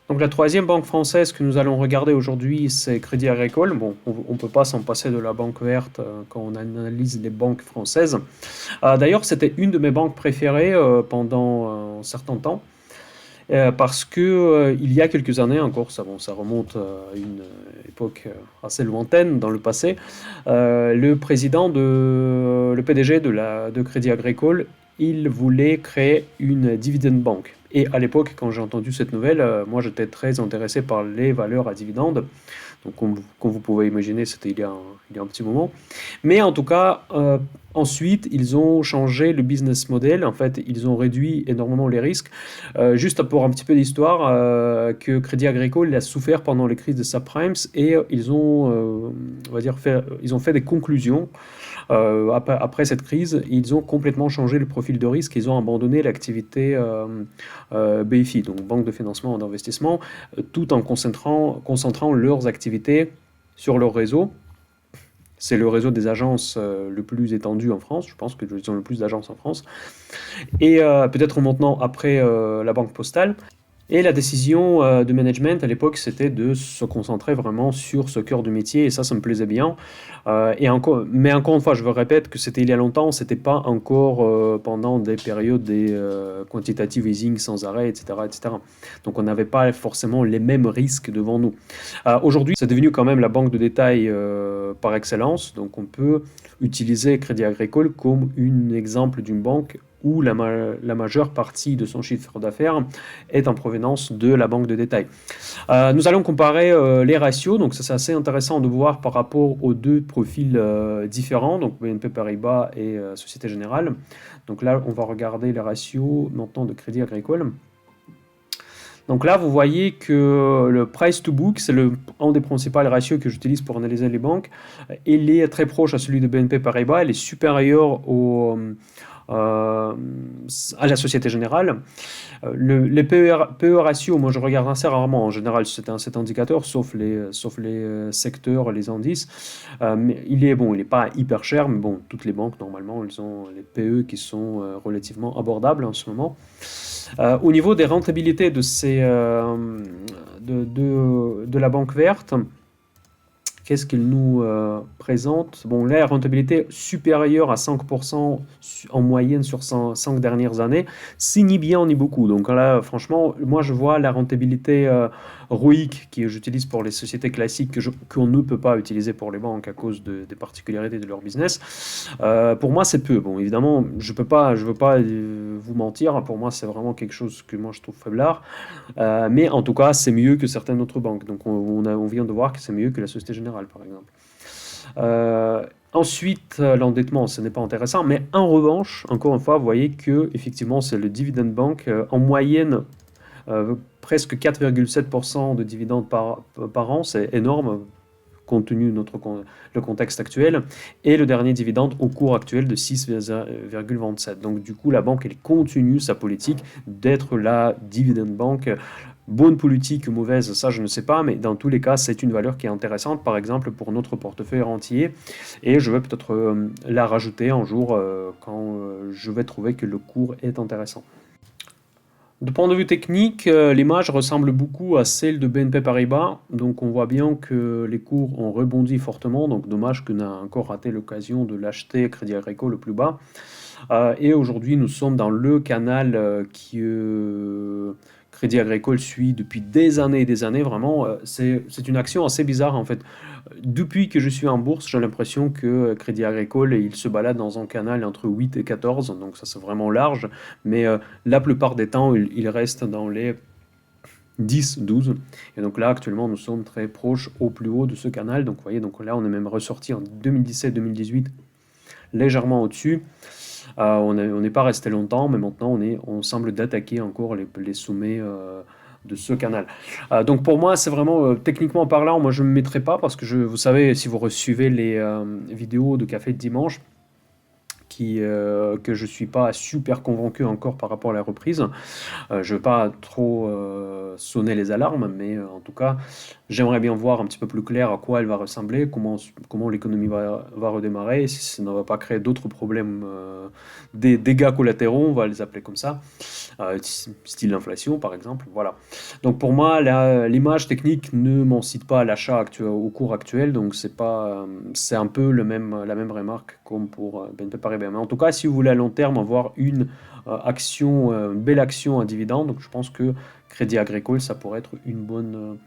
Donc la troisième banque française que nous allons regarder aujourd'hui, c'est Crédit Agricole. Bon, on ne peut pas s'en passer de la banque verte quand on analyse les banques françaises. D'ailleurs, c'était une de mes banques préférées pendant un certain temps. Parce que il y a quelques années encore, ça remonte à une époque assez lointaine dans le passé, le PDG de Crédit Agricole, il voulait créer une dividend bank. Et à l'époque, quand j'ai entendu cette nouvelle, moi j'étais très intéressé par les valeurs à dividendes. Donc comme vous pouvez imaginer, c'était il y a un petit moment. Mais en tout cas, ensuite, ils ont changé le business model. En fait, ils ont réduit énormément les risques. Juste pour un petit peu d'histoire, que Crédit Agricole a souffert pendant les crises de subprimes et ils ont, on va dire, ils ont fait des conclusions. Après cette crise, ils ont complètement changé le profil de risque. Ils ont abandonné l'activité BFI, donc Banque de financement et d'investissement, tout en concentrant leurs activités sur leur réseau. C'est le réseau des agences le plus étendu en France. Je pense qu'ils ont le plus d'agences en France. Et peut-être maintenant après la Banque Postale. Et la décision de management à l'époque, c'était de se concentrer vraiment sur ce cœur de métier, et ça me plaisait bien. Mais encore une fois, je vous répète que c'était il y a longtemps, c'était pas encore pendant des périodes des quantitative easing sans arrêt, etc., etc. Donc on n'avait pas forcément les mêmes risques devant nous. Aujourd'hui, c'est devenu quand même la banque de détail par excellence, donc on peut utiliser Crédit Agricole comme un exemple d'une banque où la majeure partie de son chiffre d'affaires est en provenance de la banque de détail. Nous allons comparer les ratios, donc ça c'est assez intéressant de voir par rapport aux deux profils différents, donc BNP Paribas et Société Générale. Donc là, on va regarder les ratios maintenant de Crédit Agricole. Donc là, vous voyez que le price to book, c'est un des principaux ratios que j'utilise pour analyser les banques. Il est très proche à celui de BNP Paribas, il est supérieur à la Société Générale. Les PE ratio, moi je regarde assez rarement en général cet indicateur, sauf les secteurs, les indices. Mais il est pas hyper cher, mais bon, toutes les banques normalement, elles ont les PE qui sont relativement abordables en ce moment. Au niveau des rentabilités de la banque verte, qu'est-ce qu'il nous présente? Bon, là, la rentabilité supérieure à 5% en moyenne sur 5 dernières années, c'est ni bien ni beaucoup. Donc là, franchement, moi, je vois la rentabilité ROIC que j'utilise pour les sociétés classiques qu'on ne peut pas utiliser pour les banques à cause des particularités de leur business. Pour moi, c'est peu. Bon, évidemment, je veux pas vous mentir. Pour moi, c'est vraiment quelque chose que moi, je trouve faiblard. Mais en tout cas, c'est mieux que certaines autres banques. Donc, on vient de voir que c'est mieux que la Société Générale, par exemple. Ensuite, l'endettement, ce n'est pas intéressant, mais en revanche, encore une fois, vous voyez que effectivement, c'est le dividend bank en moyenne, presque 4,7% de dividendes par an, c'est énorme compte tenu de le contexte actuel, et le dernier dividende au cours actuel de 6,27. Donc du coup, la banque, elle continue sa politique d'être la dividend bank Bonne politique ou mauvaise, ça je ne sais pas, mais dans tous les cas, c'est une valeur qui est intéressante, par exemple pour notre portefeuille rentier, et je vais peut-être la rajouter un jour quand je vais trouver que le cours est intéressant. De point de vue technique, l'image ressemble beaucoup à celle de BNP Paribas, donc on voit bien que les cours ont rebondi fortement, donc dommage qu'on a encore raté l'occasion de l'acheter Crédit Agricole le plus bas. Et aujourd'hui, nous sommes dans le canal que Crédit Agricole suit depuis des années et des années. Vraiment, c'est une action assez bizarre en fait. Depuis que je suis en bourse, j'ai l'impression que Crédit Agricole, il se balade dans un canal entre 8 et 14, donc ça c'est vraiment large. Mais la plupart des temps, il reste dans les 10, 12. Et donc là, actuellement, nous sommes très proches au plus haut de ce canal. Donc vous voyez, donc là, on est même ressorti en 2017-2018 légèrement au-dessus. On n'est pas resté longtemps, mais maintenant on semble d'attaquer encore les sommets de ce canal. Donc pour moi, c'est vraiment techniquement parlant, moi je ne me mettrai pas parce que vous savez, si vous suivez les vidéos de Café de Dimanche, que je ne suis pas super convaincu encore par rapport à la reprise. Je ne veux pas trop sonner les alarmes, mais en tout cas, j'aimerais bien voir un petit peu plus clair à quoi elle va ressembler, comment l'économie va redémarrer, si ça ne va pas créer d'autres problèmes, des dégâts collatéraux, on va les appeler comme ça, style l'inflation par exemple. Voilà. Donc pour moi, l'image technique ne m'incite pas à l'achat au cours actuel, donc c'est un peu la même remarque comme pour BNP Paribas. Mais en tout cas, si vous voulez à long terme avoir une belle action à dividende, donc je pense que Crédit Agricole, ça pourrait être une bonne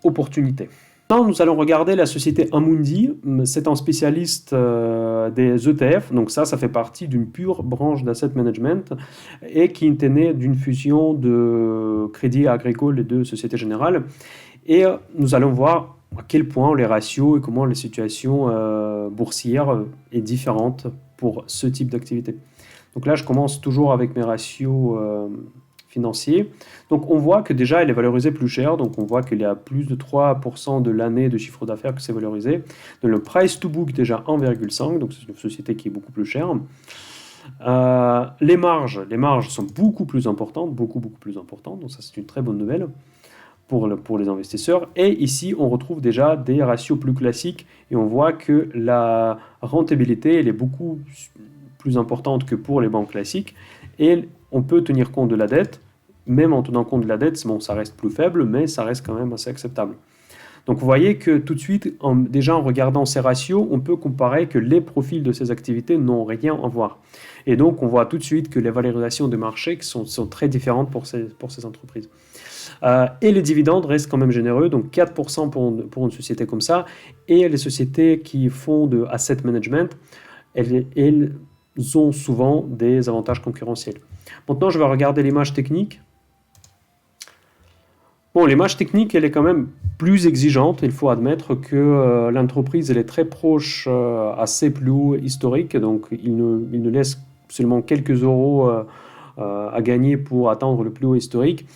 opportunité. Maintenant, nous allons regarder la société Amundi. C'est un spécialiste des ETF. Donc ça fait partie d'une pure branche d'asset management et qui était née d'une fusion de Crédit Agricole et de Société Générale. Et nous allons voir à quel point les ratios et comment les situations boursières est différente pour ce type d'activité. Donc là, je commence toujours avec mes ratios financiers. Donc on voit que déjà, elle est valorisée plus cher. Donc on voit qu'il y a plus de 3% de l'année de chiffre d'affaires que c'est valorisé. Donc le price to book, déjà 1,5. Donc c'est une société qui est beaucoup plus chère. Les marges sont beaucoup plus importantes, beaucoup plus importantes. Donc ça, c'est une très bonne nouvelle pour les investisseurs. Et ici, on retrouve déjà des ratios plus classiques et on voit que la rentabilité, elle est beaucoup plus importante que pour les banques classiques. Et on peut tenir compte de la dette. Même en tenant compte de la dette, bon, ça reste plus faible, mais ça reste quand même assez acceptable. Donc vous voyez que tout de suite, déjà en regardant ces ratios, on peut comparer que les profils de ces activités n'ont rien à voir. Et donc on voit tout de suite que les valorisations de marché sont très différentes pour ces entreprises. Et les dividendes restent quand même généreux, donc 4% pour une société comme ça. Et les sociétés qui font de asset management, elles ont souvent des avantages concurrentiels. Maintenant, je vais regarder l'image technique. Bon, l'image technique, elle est quand même plus exigeante. Il faut admettre que l'entreprise, elle est très proche à ses plus hauts historiques. Donc, il ne laisse seulement quelques euros à gagner pour atteindre le plus haut historique.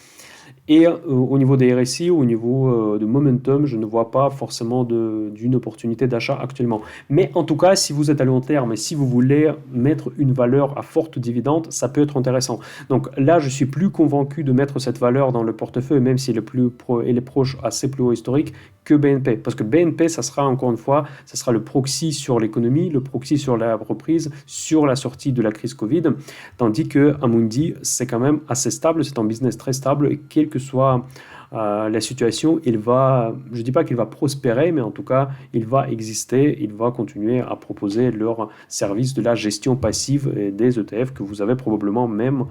Et au niveau des RSI, au niveau de momentum, je ne vois pas forcément d'une opportunité d'achat actuellement. Mais en tout cas, si vous êtes à long terme et si vous voulez mettre une valeur à forte dividende, ça peut être intéressant. Donc là, je suis plus convaincu de mettre cette valeur dans le portefeuille, même si elle est proche assez plus haut historique, que BNP. Parce que BNP, ça sera encore une fois, ça sera le proxy sur l'économie, le proxy sur la reprise, sur la sortie de la crise Covid. Tandis que Amundi, c'est quand même assez stable, c'est un business très stable et quelle que soit la situation, je ne dis pas qu'il va prospérer, mais en tout cas, il va exister, il va continuer à proposer leur service de la gestion passive des ETF que vous avez probablement même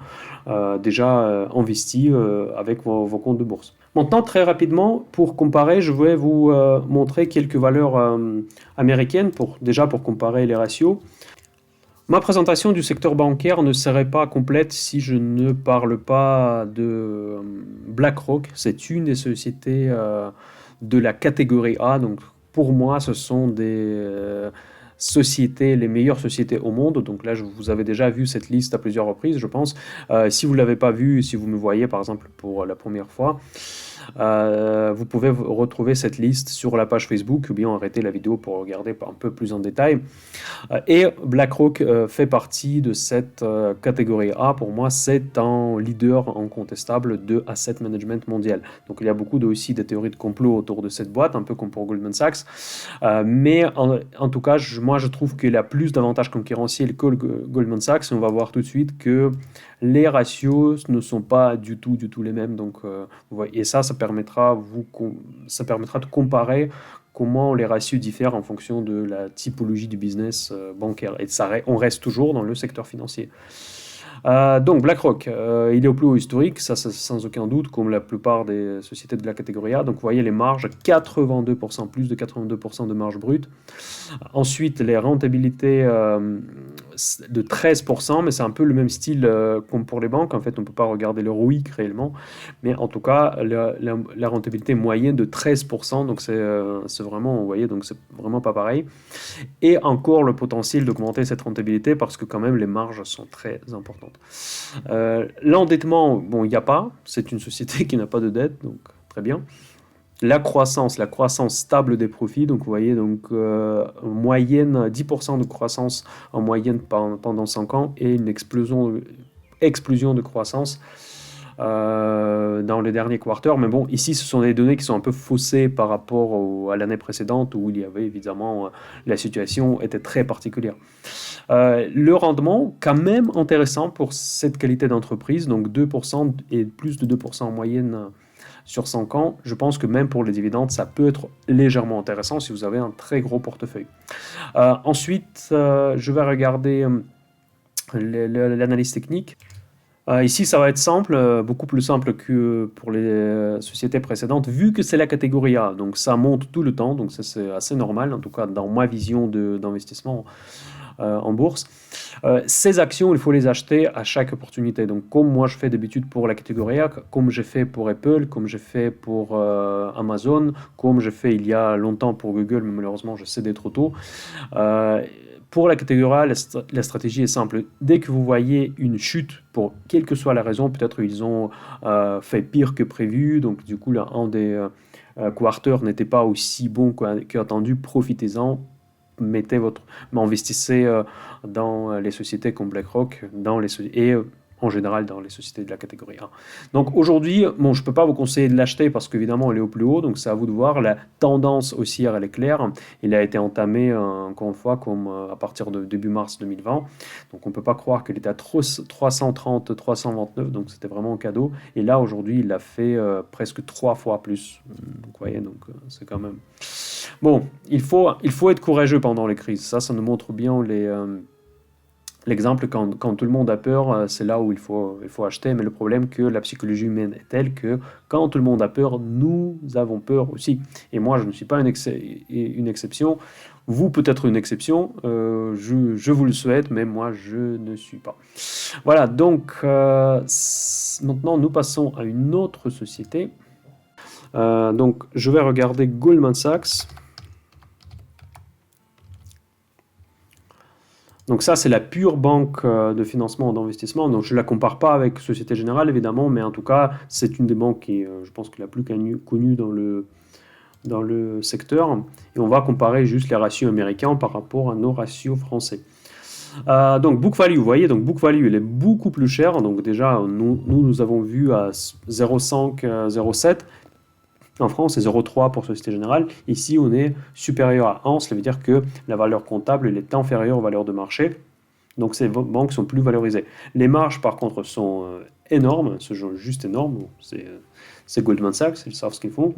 déjà investi avec vos comptes de bourse. Maintenant, très rapidement, pour comparer, je vais vous montrer quelques valeurs américaines pour comparer les ratios. Ma présentation du secteur bancaire ne serait pas complète si je ne parle pas de BlackRock. C'est une des sociétés de la catégorie A. Donc pour moi, ce sont des sociétés, les meilleures sociétés au monde. Donc là, vous avez déjà vu cette liste à plusieurs reprises, je pense. Si vous ne l'avez pas vue, si vous me voyez par exemple pour la première fois, Vous pouvez retrouver cette liste sur la page Facebook ou bien arrêter la vidéo pour regarder un peu plus en détail. Et BlackRock fait partie de cette catégorie A. Pour moi, c'est un leader incontestable de asset management mondial. Donc il y a beaucoup aussi des théories de complot autour de cette boîte, un peu comme pour Goldman Sachs. Mais en tout cas, moi je trouve qu'il a plus d'avantages concurrentiels que Goldman Sachs. On va voir tout de suite que les ratios ne sont pas du tout les mêmes. Donc, et ça permettra de comparer comment les ratios diffèrent en fonction de la typologie du business bancaire. Et on reste toujours dans le secteur financier. Donc BlackRock, il est au plus haut historique, ça sans aucun doute, comme la plupart des sociétés de la catégorie A. Donc vous voyez les marges, 82%, plus de 82% de marge brute. Ensuite, les rentabilités de 13%, mais c'est un peu le même style comme pour les banques. En fait, on ne peut pas regarder le ROIC réellement, mais en tout cas, la rentabilité moyenne de 13%, donc c'est vraiment, vous voyez, donc c'est vraiment pas pareil. Et encore le potentiel d'augmenter cette rentabilité parce que quand même les marges sont très importantes. L'endettement, bon, il n'y a pas, c'est une société qui n'a pas de dette, donc très bien. La croissance stable des profits, donc vous voyez, donc en moyenne 10% de croissance en moyenne pendant 5 ans et une explosion de croissance dans les derniers quarters. Mais bon, ici, ce sont des données qui sont un peu faussées par rapport à l'année précédente où il y avait évidemment, la situation était très particulière. Le rendement, quand même intéressant pour cette qualité d'entreprise, donc 2% et plus de 2% en moyenne sur 5 ans. Je pense que même pour les dividendes, ça peut être légèrement intéressant si vous avez un très gros portefeuille. Ensuite, je vais regarder l'analyse technique. Ici, ça va être simple, beaucoup plus simple que pour les sociétés précédentes, vu que c'est la catégorie A. Donc ça monte tout le temps, donc ça c'est assez normal, en tout cas dans ma vision d'investissement en bourse. Ces actions, il faut les acheter à chaque opportunité. Donc comme moi je fais d'habitude pour la catégorie A, comme j'ai fait pour Apple, comme j'ai fait pour Amazon, comme j'ai fait il y a longtemps pour Google, mais malheureusement je cédais trop tôt. Pour la catégorie A, la stratégie est simple. Dès que vous voyez une chute, pour quelle que soit la raison, peut-être ils ont fait pire que prévu, donc du coup, là, un des quarters n'était pas aussi bon qu'attendu, profitez-en, investissez dans les sociétés comme BlackRock, et en général dans les sociétés de la catégorie 1. Donc aujourd'hui, bon, je ne peux pas vous conseiller de l'acheter parce qu'évidemment, elle est au plus haut, donc c'est à vous de voir. La tendance haussière, elle est claire. Il a été entamé, encore une fois, comme à partir de début mars 2020. Donc on ne peut pas croire qu'il était à 330, 329, donc c'était vraiment un cadeau. Et là, aujourd'hui, il a fait presque 3 fois plus. Donc vous voyez, donc c'est quand même... Bon, il faut être courageux pendant les crises. Ça nous montre bien l'exemple, quand tout le monde a peur, c'est là où il faut acheter. Mais le problème, que la psychologie humaine est telle que quand tout le monde a peur, nous avons peur aussi. Et moi, je ne suis pas une exception. Vous, peut-être une exception. Je vous le souhaite, mais moi, je ne suis pas. Voilà, donc maintenant, nous passons à une autre société. Donc, je vais regarder Goldman Sachs. Donc ça, c'est la pure banque de financement d'investissement. Donc je ne la compare pas avec Société Générale, évidemment, mais en tout cas, c'est une des banques qui est, je pense, la plus connue dans le secteur. Et on va comparer juste les ratios américains par rapport à nos ratios français. Donc book value, vous voyez, donc book value, elle est beaucoup plus chère. Donc déjà, nous avons vu à 0,5, 0,7. En France, c'est 0,3 pour Société Générale. Ici, on est supérieur à 1. Cela veut dire que la valeur comptable elle est inférieure aux valeurs de marché. Donc, ces banques sont plus valorisées. Les marges, par contre, sont énormes. Ce genre juste énorme. C'est Goldman Sachs, ils savent ce qu'ils font.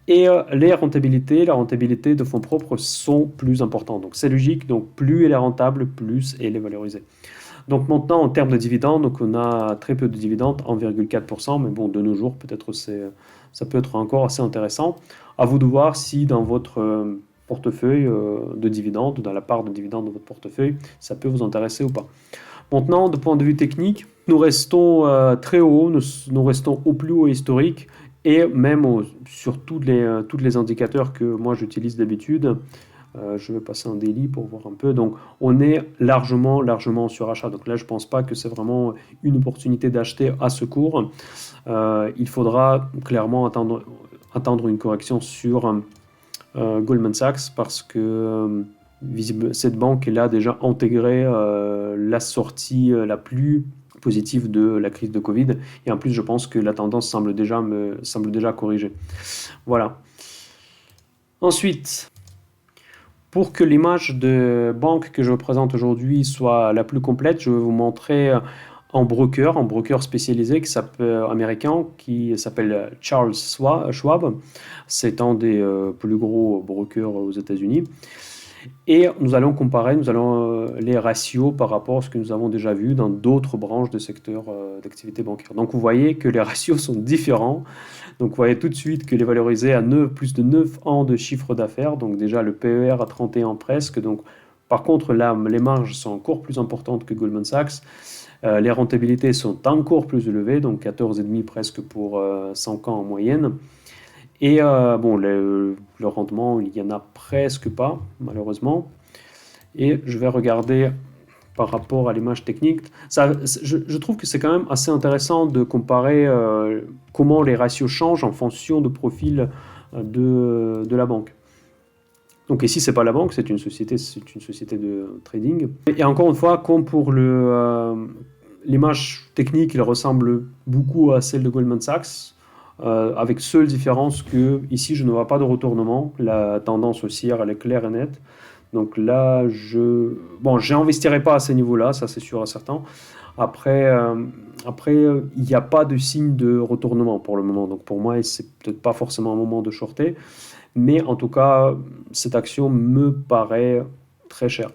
Et la rentabilité de fonds propres sont plus importantes. Donc, c'est logique. Donc, plus elle est rentable, plus elle est valorisée. Donc maintenant, en termes de dividendes, donc on a très peu de dividendes, 1,4%, mais bon, de nos jours, peut-être ça peut être encore assez intéressant. À vous de voir si dans votre portefeuille de dividendes, dans la part de dividendes de votre portefeuille, ça peut vous intéresser ou pas. Maintenant, de point de vue technique, nous restons très haut, nous restons au plus haut historique, et même sur tous les indicateurs que moi j'utilise d'habitude, Je vais passer en daily pour voir un peu. Donc, on est largement en surachat. Donc là, je ne pense pas que c'est vraiment une opportunité d'acheter à ce cours. Il faudra clairement attendre une correction sur Goldman Sachs parce que cette banque elle a déjà intégré la sortie la plus positive de la crise de Covid. Et en plus, je pense que la tendance semble déjà corriger. Voilà. Ensuite, pour que l'image de banque que je vous présente aujourd'hui soit la plus complète, je vais vous montrer un broker spécialisé américain qui s'appelle Charles Schwab. C'est un des plus gros brokers aux États-Unis. Et nous allons comparer les ratios par rapport à ce que nous avons déjà vu dans d'autres branches de secteur d'activité bancaire. Donc vous voyez que les ratios sont différents. Donc vous voyez tout de suite qu'il est valorisé à plus de 9 ans de chiffre d'affaires. Donc déjà le PER à 31 presque. Donc, par contre là, les marges sont encore plus importantes que Goldman Sachs. Les rentabilités sont encore plus élevées, donc 14,5 presque pour 5 ans en moyenne. Et bon, le rendement, il n'y en a presque pas, malheureusement. Et je vais regarder par rapport à l'image technique. Je trouve que c'est quand même assez intéressant de comparer comment les ratios changent en fonction du profil de la banque. Donc ici, ce n'est pas la banque, c'est une société de trading. Et encore une fois, comme pour l'image technique, il ressemble beaucoup à celle de Goldman Sachs. Avec seule différence que ici je ne vois pas de retournement, la tendance haussière elle est claire et nette. Donc là j'investirai pas à ce niveau-là, ça c'est sûr et certain. Après il n'y a pas de signe de retournement pour le moment, donc pour moi c'est peut-être pas forcément un moment de shorter, mais en tout cas cette action me paraît très chère.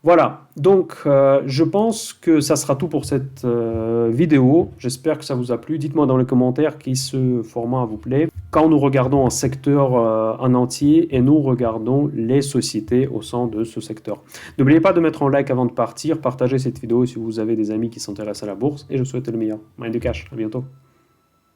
Voilà, donc je pense que ça sera tout pour cette vidéo. J'espère que ça vous a plu. Dites-moi dans les commentaires si ce format vous plaît. Quand nous regardons un secteur en entier et nous regardons les sociétés au sein de ce secteur. N'oubliez pas de mettre un like avant de partir. Partagez cette vidéo si vous avez des amis qui s'intéressent à la bourse. Et je vous souhaite le meilleur. Mind the cash, à bientôt.